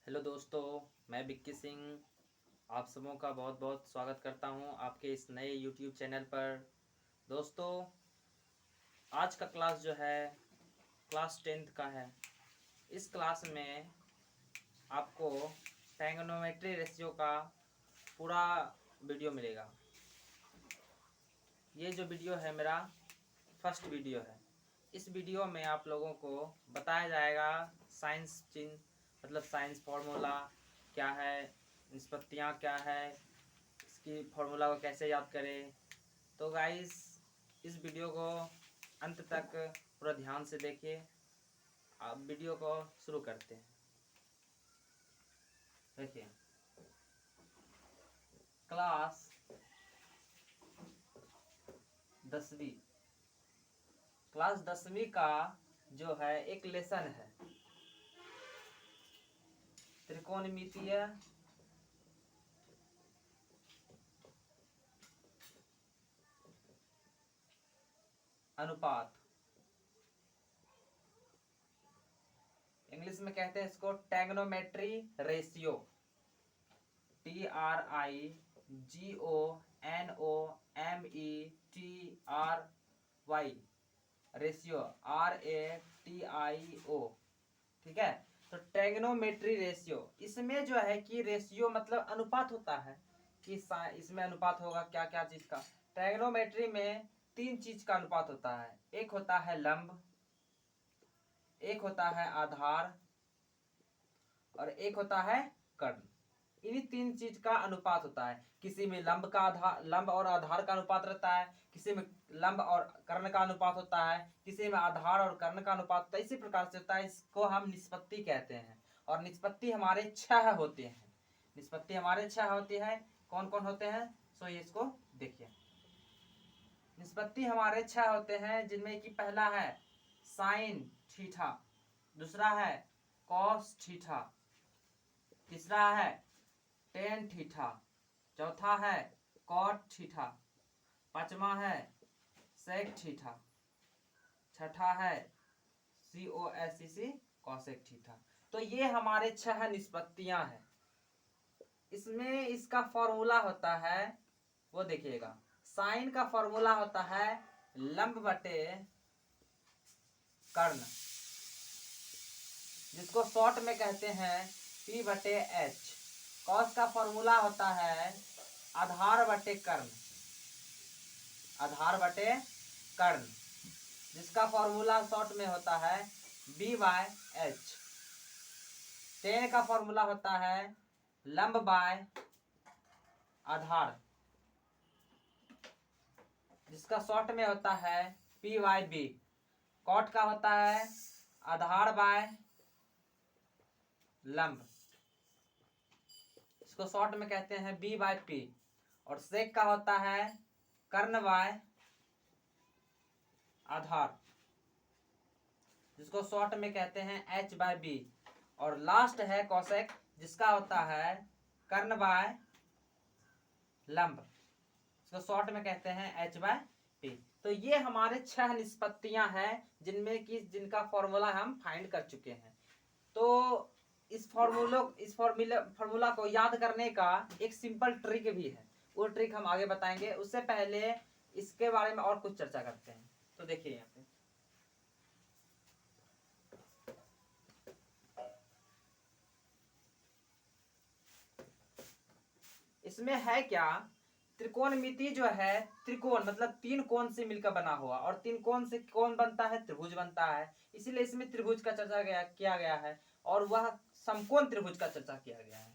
Hello दोस्तों, मैं विक्की सिंह आप सबों का बहुत बहुत स्वागत करता हूं आपके इस नए यूट्यूब चैनल पर। दोस्तों, आज का क्लास जो है क्लास 10th का है। इस क्लास में आपको ट्रायगोनोमेट्री रेशियो का पूरा वीडियो मिलेगा। ये जो वीडियो है मेरा फर्स्ट वीडियो है। इस वीडियो में आप लोगों को बताया जाएगा साइंस चिन्ह मतलब साइंस फार्मूला क्या है, निष्पत्तियाँ क्या है, इसकी फार्मूला को कैसे याद करें। तो गाइस, इस वीडियो को अंत तक पूरा ध्यान से देखिए। आप वीडियो को शुरू करते हैं। देखिए, क्लास 10वीं क्लास 10वीं का जो है एक लेसन है त्रिकोणमितीय अनुपात। इंग्लिश में कहते हैं इसको ट्रायगोनोमेट्री रेशियो। TRIGONOMETRY ratio RATIO। ठीक है। तो ट्रायगोनोमेट्री रेशियो, इसमें जो है कि रेशियो मतलब अनुपात होता है कि इसमें अनुपात होगा क्या क्या चीज का। ट्रायगोनोमेट्री में 3 चीज का अनुपात होता है। एक होता है लंब, एक होता है आधार और एक होता है कर्ण। इन्हीं 3 चीज का अनुपात होता है। किसी में लंब और आधार का अनुपात रहता है, किसी में लंब और कर्ण का अनुपात होता है, किसी में आधार और कर्ण का अनुपात होता है। इसी प्रकार से होता है। इसको हम निष्पत्ति कहते हैं। और निष्पत्ति हमारे 6 होते हैं। निष्पत्ति हमारे 6 होती है। कौन कौन होते हैं? सो ये इसको देखिए। निष्पत्ति हमारे 6 होते हैं, जिनमें कि पहला है साइन थीटा, दूसरा है कॉस थीटा, तीसरा है टेन थीटा, चौथा है कॉट थीटा, पांचवा है सेक थीटा, छठा है COSEC कॉसेक थीटा। तो ये हमारे 6 निष्पत्तियां हैं। इसमें इसका फॉर्मूला होता है, वो देखिएगा। साइन का फॉर्मूला होता है लंब बटे कर्ण, जिसको शॉर्ट में कहते हैं P बटे H। कॉस का फॉर्मूला होता है आधार बटे कर्ण, आधार बटे कर्ण, जिसका फॉर्मूला शॉर्ट में होता है B बाय H। टेन का फॉर्मूला होता है लंब बाय आधार, जिसका शॉर्ट में होता है P बाय B। कॉट का होता है आधार बाय लंब, इसको शॉर्ट में कहते हैं B बाय P। और सेक का होता है कर्ण बाय आधार, जिसको शॉर्ट में कहते हैं H बाय B। और लास्ट है कॉसेक, जिसका होता है कर्ण बाय लंब, इसको शॉर्ट में कहते हैं H बाय P। तो ये हमारे 6 निष्पत्तियां हैं, जिनका फॉर्मूला हम फाइंड कर चुके हैं। तो इस फॉर्मूला को याद करने का एक सिंपल ट्रिक भी है। वो ट्रिक हम आगे बताएंगे। उससे पहले इसके बारे में और कुछ चर्चा करते हैं। तो देखिए यहाँ पे इसमें है क्या, त्रिकोणमिति जो है, त्रिकोण मतलब 3 कोण से मिलकर बना हुआ, और 3 कोण से कौन बनता है? त्रिभुज बनता है। इसीलिए इसमें त्रिभुज का चर्चा किया गया है। और वह समकोण त्रिभुज का चर्चा किया गया है।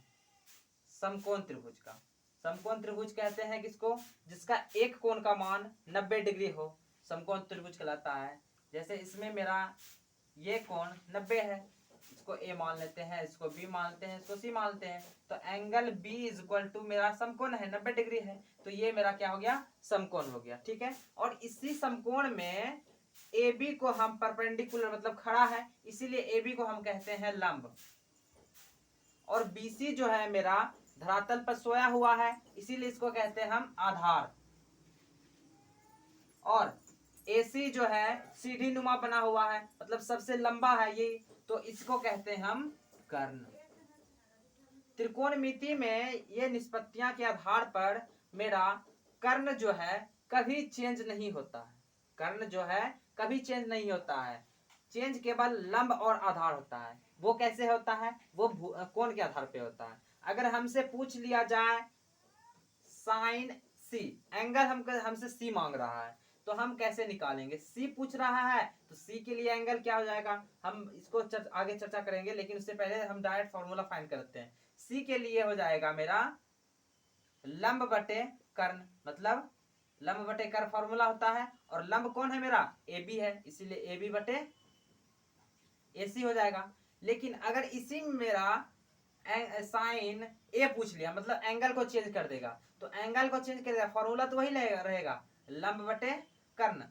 समकोण त्रिभुज का, समकोण त्रिभुज कहते हैं किसको? जिसका एक कोण का मान 90 डिग्री हो, समकोण त्रिभुज कहलाता है। जैसे इसमें मेरा ये कोण 90 है, इसको A मान लेते हैं, इसको B मानते हैं, इसको C मानते हैं। तो angle B is equal to मेरा समकोण है, 90 डिग्री है। तो ये मेरा क्या हो गया? समकोण हो गया। ठीक है। और इसी समकोण में AB को हम परपेंडिकुलर मतलब खड़ा है, इसीलिए AB को हम कहते हैं लंब। और BC जो है मेरा धरातल पर सोया हुआ है, इसीलिए इसको कहते हैं हम आधार। और AC जो है सीढ़ी नुमा बना हुआ है, मतलब सबसे लंबा है ये, तो इसको कहते हैं हम कर्ण। त्रिकोणमिति में ये निष्पत्तियां के आधार पर मेरा कर्ण जो है कभी चेंज नहीं होता है। कर्ण जो है कभी चेंज नहीं होता है, चेंज केवल लंब और आधार होता है। वो कैसे होता है? वो कोण के आधार पे होता है। अगर हमसे पूछ लिया जाए साइन सी, एंगल हमसे सी मांग रहा है, तो हम कैसे निकालेंगे? सी पूछ रहा है तो सी के लिए एंगल क्या हो जाएगा, हम इसको आगे चर्चा करेंगे, लेकिन उससे पहले हम डायरेक्ट फॉर्मूला फाइंड करते हैं। सी के लिए हो जाएगा मेरा लंब बटे कर्ण, मतलब लंब बटे कर्ण फॉर्मूला होता है, और लंब कौन है मेरा? ए बी है, इसीलिए ए बी बटे ए सी हो जाएगा। लेकिन अगर इसी में मेरा साइन ए पूछ लिया, मतलब एंगल को चेंज कर देगा, तो एंगल को चेंज कर देगा, फॉर्मूला तो वही रहेगा लंब बटे कर्ण।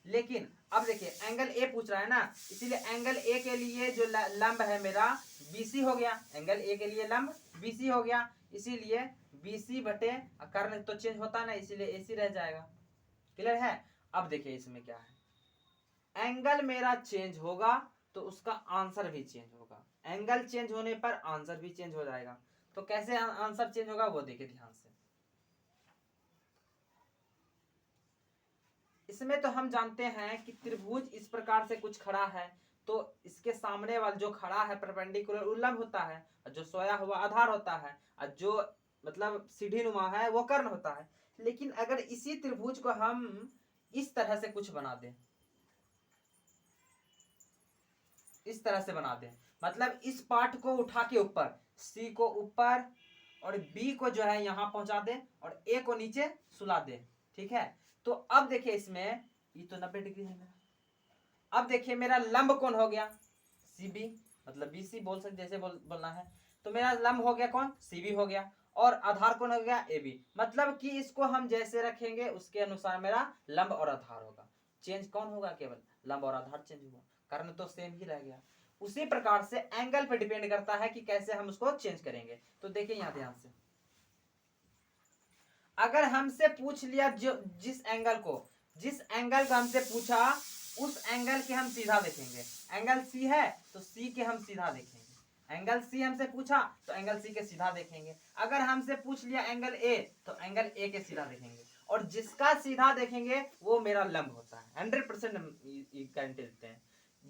लेकिन अब देखिए एंगल ए पूछ रहा है ना, इसीलिए एंगल ए के लिए जो लंब है मेरा बीसी हो गया, एंगल ए के लिए लंब बीसी हो गया, इसीलिए बीसी बटे कर्ण तो चेंज होता ना, इसीलिए एसी रह जाएगा। क्लियर है? अब देखिए इसमें क्या है, एंगल मेरा चेंज होगा तो उसका आंसर भी चेंज होगा, एंगल चेंज होने पर आंसर भी चेंज हो जाएगा। तो कैसे आंसर चेंज होगा वो देखिए ध्यान से। इसमें तो हम जानते हैं कि त्रिभुज इस प्रकार से कुछ खड़ा है, तो इसके सामने वाला जो खड़ा है परपेंडिकुलर उल्लंब होता है, और जो सोया हुआ आधार होता है, और जो मतलब सीढ़ी नुमा है वो कर्ण होता है। लेकिन अगर इसी त्रिभुज को हम इस तरह से कुछ बना दें, इस तरह से बना दें, मतलब इस पार्ट को उठा के ऊपर, सी को ऊपर और बी को जो है यहां पहुंचा दें और ए को नीचे सुला दें, ठीक है? तो अब देखिए इसमें ये तो 90 डिग्री है मेरा। अब देखिए मेरा लंब कौन हो गया? सी बी, मतलब बी सी बोल सकते, जैसे बोलना है। तो मेरा लंब हो गया कौन? सी बी हो गया, और आधार कौन हो गया? A B. मतलब कि इसको हम जैसे रखेंगे उसके अनुसार मेरा लंब और आधार होगा। चेंज कौन होगा? केवल लंब और आधार चेंज होगा, कारण तो सेम ही रह गया। उसी प्रकार से एंगल पे डिपेंड करता है कि कैसे हम उसको चेंज करेंगे। तो देखिए यहां ध्यान से, अगर हमसे पूछ लिया जो जिस एंगल को हमसे पूछा उस एंगल के हम सीधा देखेंगे। एंगल सी है तो सी के हम सीधा देखेंगे, एंगल सी हमसे पूछा तो एंगल सी के सीधा देखेंगे। अगर हमसे पूछ लिया एंगल ए तो एंगल ए के सीधा देखेंगे, और जिसका सीधा देखेंगे वो मेरा लंब होता है। 100% गारंटी देते हैं,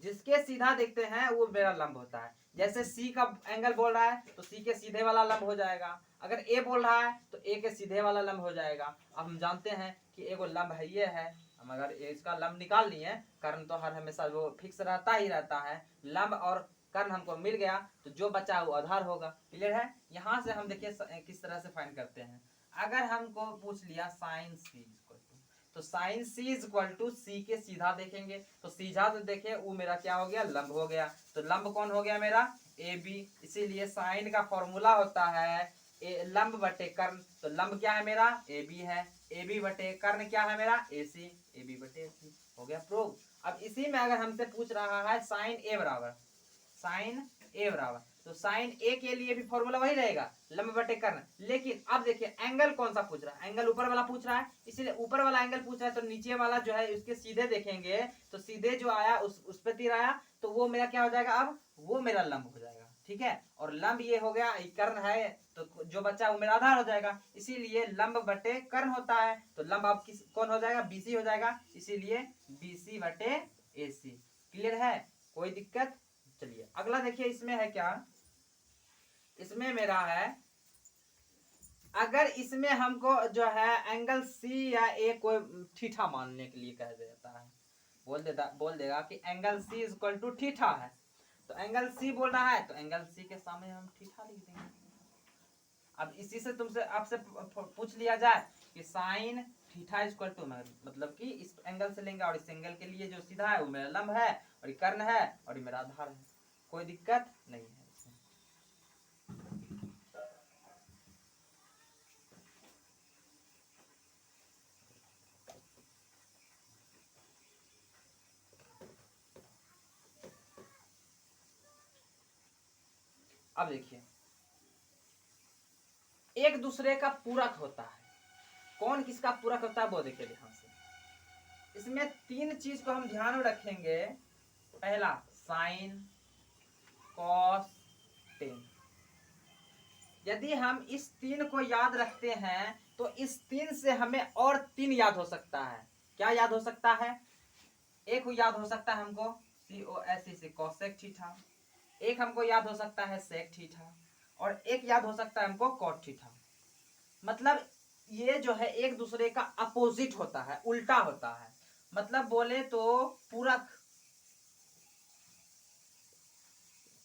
जिसके सीधा देखते हैं वो मेरा लंब होता है। जैसे सी का एंगल बोल रहा है तो सी के सीधे वाला लंब हो जाएगा, अगर ए बोल रहा है तो ए के सीधे वाला लंब हो जाएगा। अब हम जानते हैं कि एगो लंब है, ये है, हम अगर इसका लंब निकाल लिए, कर्ण तो हर हमेशा वो फिक्स रहता ही रहता है, लंब और कर्ण हमको मिल गया तो जो बचा वो आधार होगा। क्लियर है? यहां से हम देखिए किस तरह से फाइंड करते हैं। अगर हमको पूछ लिया साइन सी, तो sine C is equal to C के सीधा देखेंगे, तो सीधा तो देखे वो मेरा क्या हो गया? लंब हो गया। तो लंब कौन हो गया मेरा? A B. इसीलिए साइन का फॉर्मूला होता है लंब बटे कर्ण। तो लंब क्या है मेरा? ए बी है, ए बी बटे कर्ण क्या है मेरा? ए सी, ए बी बटे ए सी। हो गया प्रूव। अब इसी में अगर हमसे पूछ रहा है साइन ए बराबर, साइन ए बराबर, तो साइन ए के लिए भी फॉर्मूला वही रहेगा, लंब बटे कर्ण। लेकिन अब देखिए एंगल कौन सा पूछ रहा है? एंगल ऊपर वाला पूछ रहा है, इसीलिए ऊपर वाला एंगल पूछ रहा है तो नीचे वाला जो है उसके सीधे देखेंगे, तो सीधे जो आया उस पे तीर आया, तो वो मेरा क्या हो जाएगा? अब वो मेरा लंब हो जाएगा, ठीक है? और लंब ये हो गया, कर्ण है तो जो बचा वो मेरा आधार हो जाएगा, इसीलिए लंब बटे कर्ण होता है। तो लंब अब किस कौन हो जाएगा? बीसी हो जाएगा, इसीलिए बीसी बटे एसी। क्लियर है? कोई दिक्कत? चलिए अगला देखिए, इसमें है क्या? इसमें मेरा है, अगर इसमें हमको जो है एंगल सी या ए को थीटा मानने के लिए कह देता है, बोल देगा कि angle C is equal to theta है, तो एंगल सी बोल रहा है तो एंगल सी के सामने हम थीटा लिख देंगे। अब इसी से तुमसे आपसे पूछ लिया जाए कि sine theta is equal to, मतलब कि इस एंगल से लेंगे और इस एंगल के लिए जो सीधा है वो मेरा लंब है और ये कर्ण है और ये मेरा आधार है। कोई दिक्कत नहीं है इसमें। अब देखिए एक दूसरे का पूरक होता है, कौन किसका पूरक होता है वो देखिए ध्यान से। इसमें तीन चीज को हम ध्यान में रखेंगे। पहला साइन, कॉस, टेन। यदि हम इस 3 को याद रखते हैं तो इस 3 से हमें और 3 याद हो सकता है। क्या याद हो सकता है? एक याद हो सकता है हमको COSEC कोसेक थीटा, एक हमको याद हो सकता है सेक थीटा, और एक याद हो सकता है हमको कॉट थीटा। मतलब ये जो है एक दूसरे का अपोजिट होता है, उल्टा होता है। मतलब बोले तो पूरक,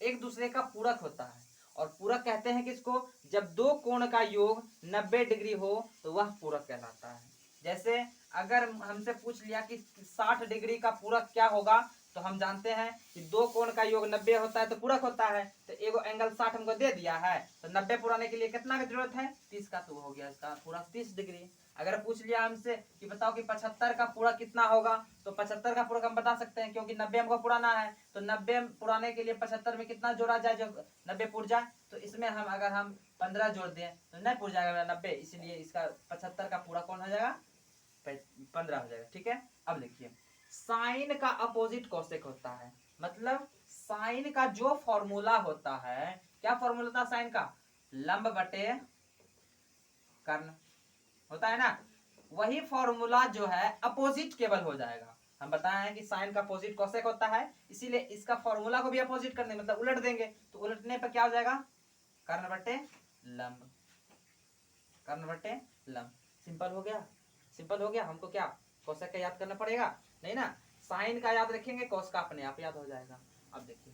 एक दूसरे का पूरक होता है। और पूरक कहते हैं किसको? जब दो कोण का योग 90 डिग्री हो तो वह पूरक कहलाता है। जैसे अगर हमसे पूछ लिया कि 60 डिग्री का पूरक क्या होगा, तो हम जानते हैं कि दो कोण का योग 90 होता है तो पूरक होता है। तो एगो एंगल 60 हमको दे दिया है, तो 90 पुराने के लिए कितना की जरूरत है? 30 का, तो हो गया इसका पूरक 30 डिग्री। अगर पूछ लिया हमसे कि बताओ कि 75 का पूरक कितना होगा, तो 75 का पूरक हम बता सकते हैं, क्योंकि 90 हमको पुराना है, तो 90 पुराने के लिए 75 में कितना जोड़ा जाए जो 90 पुर जाए। तो इसमें हम अगर हम 15 जोड़ दें तो नहीं पुर जाएगा 90, इसलिए इसका 75 का पूरा कौन हो जाएगा? 15 हो जाएगा। ठीक है, अब देखिए साइन का अपोजिट कोसेक होता है। मतलब साइन का जो फॉर्मूला होता है, क्या फॉर्मूला होता है साइन का? लंब बटे कर्ण होता है ना, वही फॉर्मूला जो है अपोजिट केवल हो जाएगा। हम बताए हैं कि साइन का अपोजिट कोसेक होता है, इसीलिए इसका फॉर्मूला को भी अपोजिट कर देंगे, मतलब उलट देंगे। तो उलटने पर क्या हो जाएगा? कर्ण बटे लंब, कर्ण बटे लंब। सिंपल हो गया, सिंपल हो गया। हमको क्या कोसेक का याद करना पड़ेगा? नहीं ना, साइन का याद रखेंगे, कॉस का अपने आप याद हो जाएगा। अब देखिए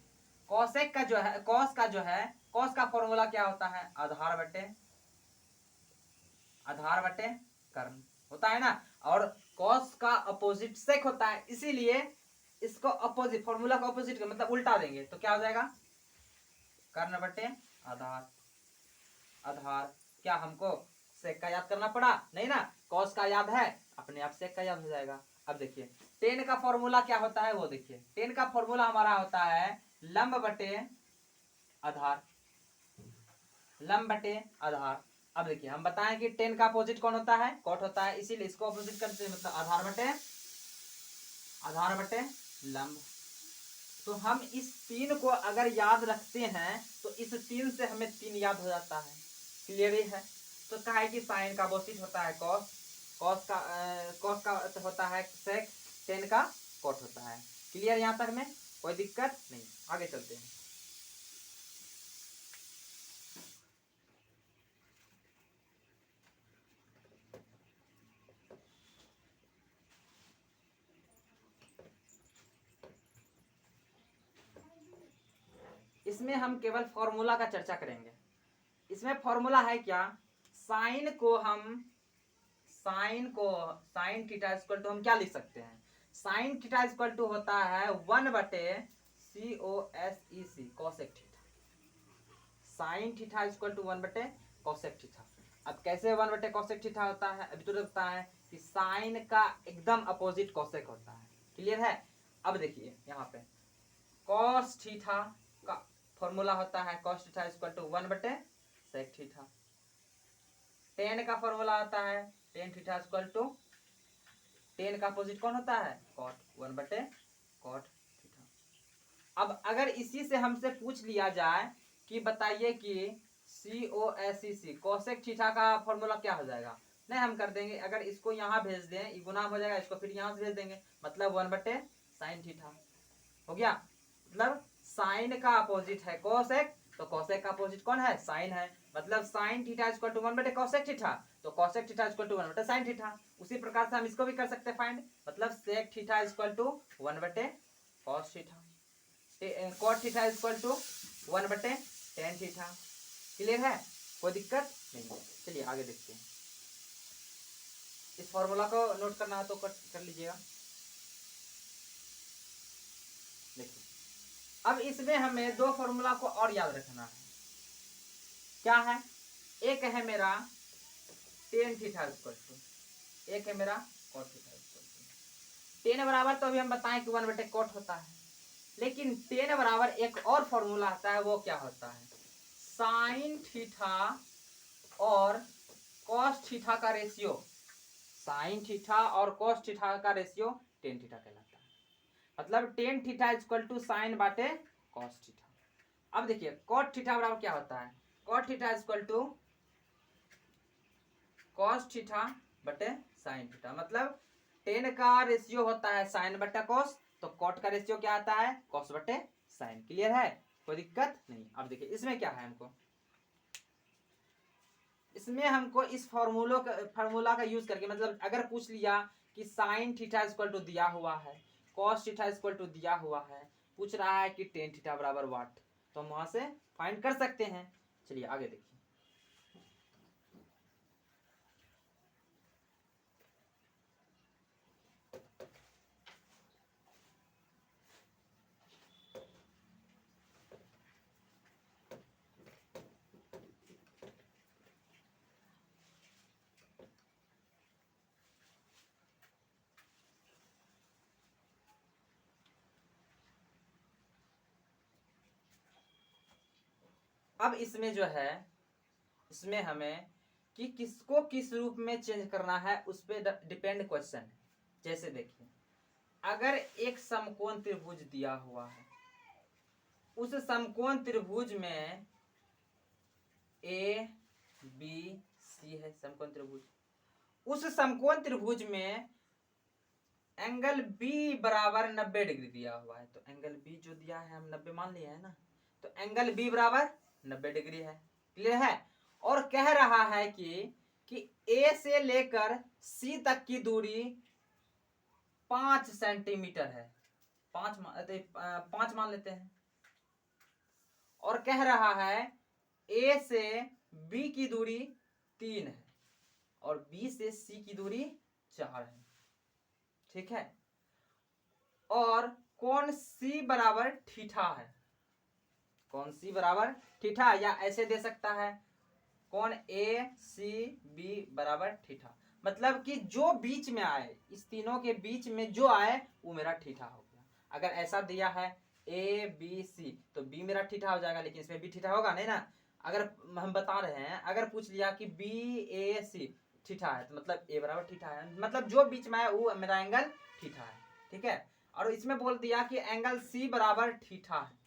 कोसेक का जो है, कॉस का जो है, कॉस का फॉर्मूला क्या होता है? आधार बटे कर्ण होता है ना। और कॉस का अपोजिट सेक होता है, इसीलिए इसको अपोजिट, फॉर्मूला का अपोजिट का मतलब उल्टा देंगे, तो क्या हो जाएगा? कर्ण बटे आधार। आधार क्या हमको सेक का याद करना पड़ा? नहीं ना, कॉस का याद है, अपने आप सेक का याद हो जाएगा। अब देखिए टेन का फॉर्मूला क्या होता है, वो देखिए टेन का फॉर्मूला हमारा होता है लंब बटे आधार, लंब बटे आधार। अब देखिए हम बताएं कि टेन का अपोजिट कौन होता है? कॉट होता है, इसीलिए इसको अपोजिट करते हैं, मतलब आधार बटे लंब। तो हम इस 3 को अगर याद रखते हैं तो इस 3 से हमें 3 याद हो जाता है। क्लियर ही है। तो कहा है कि साइन का अपोजिट होता है कॉस, कॉस का होता है सेक, टेन का कॉट होता है। क्लियर यहां तक में कोई दिक्कत नहीं, आगे चलते हैं। इसमें हम केवल फॉर्मूला का चर्चा करेंगे। इसमें फॉर्मूला है क्या? साइन थीटा इक्वल टू हम क्या लिख सकते हैं? साइन थीटा इक्वल टू होता है 1 बटे COSEC cosec theta. Sine theta equal to 1 बटे कोसेक थीटा। अब कैसे 1 बटे कोसेक थीटा होता है? अभी तो लगता है कि साइन का एकदम अपोजिट कोसेक होता है। क्लियर है। अब देखिए यहाँ पे कॉस थीटा का फॉर्मूला होता है कॉस थीटा इक्वल टू 1 बटे सेक थीटा। टेन का फॉर्मूला होता है tan theta equal to, tan का अपोजिट कौन होता है? कॉट, 1 बटे कॉट थीटा। अब अगर इसी से हमसे पूछ लिया जाए कि बताइए कि COSEC कोसेक थीटा का फॉर्मूला क्या हो जाएगा? नहीं हम कर देंगे, अगर इसको यहाँ भेज दें ये गुना हो जाएगा, इसको फिर यहाँ से भेज देंगे, मतलब 1 बटे साइन थीटा हो गया। मतलब साइन का अपोजिट है कोसेक, तो कोसेक का अपोजिट कौन है? साइन है। मतलब साइन थीटा इक्वल टू 1 बटे कोसेक थीटा, तो कोसेक थीटा इक्वल टू 1 बटे साइन थीटा। उसी प्रकार से हम इसको भी कर सकते हैं फाइंड, मतलब सेक थीटा इक्वल टू 1 बटे cos theta, cot theta equal to 1 बटे टेन थीटा। क्लियर है, कोई दिक्कत नहीं। चलिए आगे देखते हैं। इस फॉर्मूला को नोट करना है तो कर लीजिएगा। देखिए अब इसमें हमें दो फॉर्मूला को और याद रखना है। क्या है? एक है मेरा टेन थीटा इक्वल टू, एक है मेरा cot theta equal to. Tan बराबर तो अभी हम बताएं कि 1 बटे कॉट होता है, लेकिन टेन बराबर एक और फॉर्मूला आता है, वो क्या होता है? साइन थीटा और कॉस थीटा का रेशियो, साइन थीटा और कॉस थीटा का रेशियो टेन थीटा कहलाता है। मतलब tan theta equal to sine बाटे कॉस थीटा। अब देखिए कॉट थीटा बराबर क्या होता है? Cot theta equal to cos theta बटे साइन थीटा। मतलब टेन का रेशियो होता है साइन बटे कॉस, तो कॉट का रेशियो क्या आता है कॉस बटे साइन। क्लियर है, कोई दिक्कत नहीं। अब देखिए इसमें क्या है, इसमें हमको इस फार्मूला का यूज करके, मतलब अगर पूछ लिया कि साइन थीटा इक्वल टू दिया हुआ है, कॉस थीटा इक्वल टू दिया हुआ है, पूछ रहा है कि टेन थीटा बराबर वाट, तो हम वहां से फाइंड कर सकते हैं। चलिए आगे देखिए। अब इसमें जो है, इसमें हमें कि किसको किस रूप में चेंज करना है उस पर डिपेंड क्वेश्चन है। जैसे देखिए, अगर एक समकोण त्रिभुज दिया हुआ है, उस समकोण त्रिभुज में ए बी सी है समकोण त्रिभुज, उस समकोण त्रिभुज में एंगल बी बराबर 90 डिग्री दिया हुआ है। तो एंगल बी जो दिया है हम 90 मान लिया है ना, तो एंगल बी बराबर 90 डिग्री है। क्लियर है। और कह रहा है कि ए से लेकर सी तक की दूरी 5 सेंटीमीटर है। 5 मान लेते हैं। और कह रहा है ए से बी की दूरी 3 है और बी से सी की दूरी 4 है। ठीक है। और कोण सी बराबर थीटा है। कोण सी बराबर थीटा, या ऐसे दे सकता है कोण ए सी बी बराबर थीटा। मतलब कि जो बीच में आए, इस तीनों के बीच में जो आए वो मेरा थीटा हो गया। अगर ऐसा दिया है ए बी सी, तो बी मेरा थीटा हो जाएगा, लेकिन इसमें भी थीटा होगा नहीं ना। अगर हम बता रहे हैं, अगर पूछ लिया कि बी ए सी थीटा है, तो मतलब ए बराबर थीटा है, मतलब जो बीच में आए वो मेरा एंगल थीटा है। ठीक है। और इसमें बोल दिया कि एंगल सी बराबर थीटा है,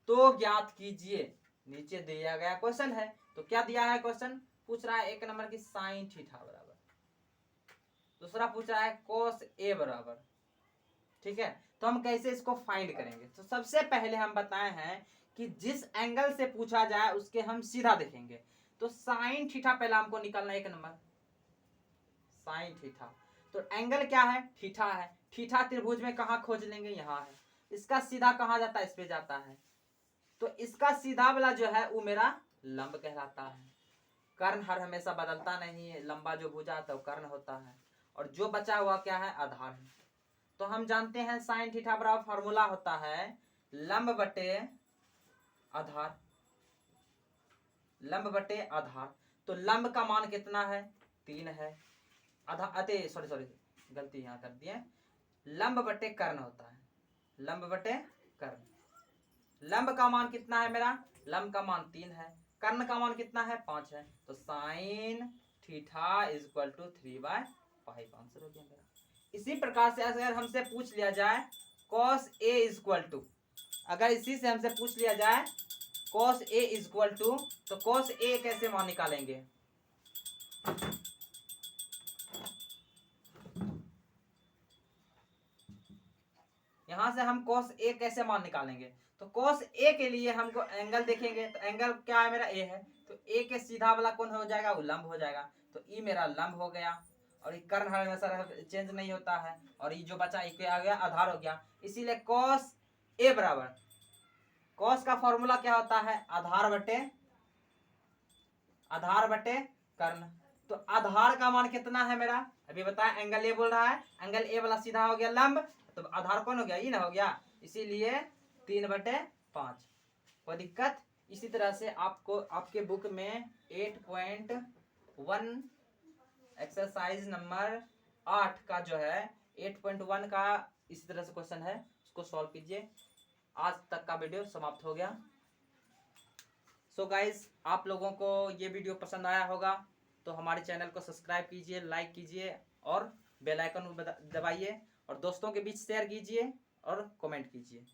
तो ज्ञात कीजिए। नीचे दिया गया क्वेश्चन है, तो क्या दिया है क्वेश्चन, पूछ रहा है एक नंबर की साइन थीटा बराबर, दूसरा पूछ रहा है कोस ए बराबर। ठीक है। तो हम कैसे इसको फाइंड करेंगे, तो सबसे पहले हम बताए हैं कि जिस एंगल से पूछा जाए उसके हम सीधा देखेंगे। तो साइन थीटा पहला हमको निकालना, एक नंबर साइन थीटा। तो एंगल क्या है, थीटा है। थीटा त्रिभुज में कहां खोज लेंगे, यहां है। इसका सीधा कहां जाता है, इस पे जाता है। तो इसका सीधा वाला जो है वो मेरा लंब कहलाता है। कर्ण हर हमेशा बदलता नहीं है, लंबा जो भुजा है वो कर्ण होता है, और जो बचा हुआ क्या है, आधार है। तो हम जानते हैं साइन थीटा बराबर फॉर्मूला होता है लंब बटे आधार, लंब बटे आधार। तो लंब का मान कितना है, 3 है। आधा अते सॉरी गलती यहां कर दिए, लंब बटे कर्ण होता है, लंब बटे कर्ण। लंब का मान कितना है मेरा, लंब का मान 3 है, कर्ण का मान कितना है, 5 है। तो sine theta is equal to 3/5 answer हो गया मेरा। इसी प्रकार से अगर हमसे पूछ लिया जाए cos a is equal to, अगर इसी से हमसे पूछ लिया जाए cos a is equal to, तो cos a कैसे मान निकालेंगे, यहां से हम cos a कैसे मान निकालेंगे। तो cos a के लिए हमको एंगल देखेंगे, तो एंगल क्या है मेरा, a है। तो a के सीधा वाला कौन हो जाएगा, वो लंब हो जाएगा। तो e मेरा लंब हो गया, और ये कर्ण हमेशा चेंज नहीं होता है, और ये जो बचा एक आ गया आधार हो गया। इसीलिए cos a बराबर, cos का फॉर्मूला क्या होता है, आधार बटे कर्ण। तो आधार का मान कितना है मेरा, अभी बताया एंगल ए बोल रहा है, एंगल ए वाला सीधा हो गया लंब, तो आधार कौन हो गया, ये ना हो गया, इसीलिए 3/5। कोई दिक्कत। इसी तरह से आपको आपके बुक में 8.1 एक्सरसाइज नंबर 8 का जो है 8.1 का इसी तरह से क्वेश्चन है, उसको सॉल्व कीजिए। आज तक का वीडियो समाप्त हो गया। सो गाइज, आप लोगों को ये वीडियो पसंद आया होगा तो हमारे चैनल को सब्सक्राइब कीजिए, लाइक कीजिए और बेल आइकन दबाइए, और दोस्तों के बीच शेयर कीजिए और कमेंट कीजिए।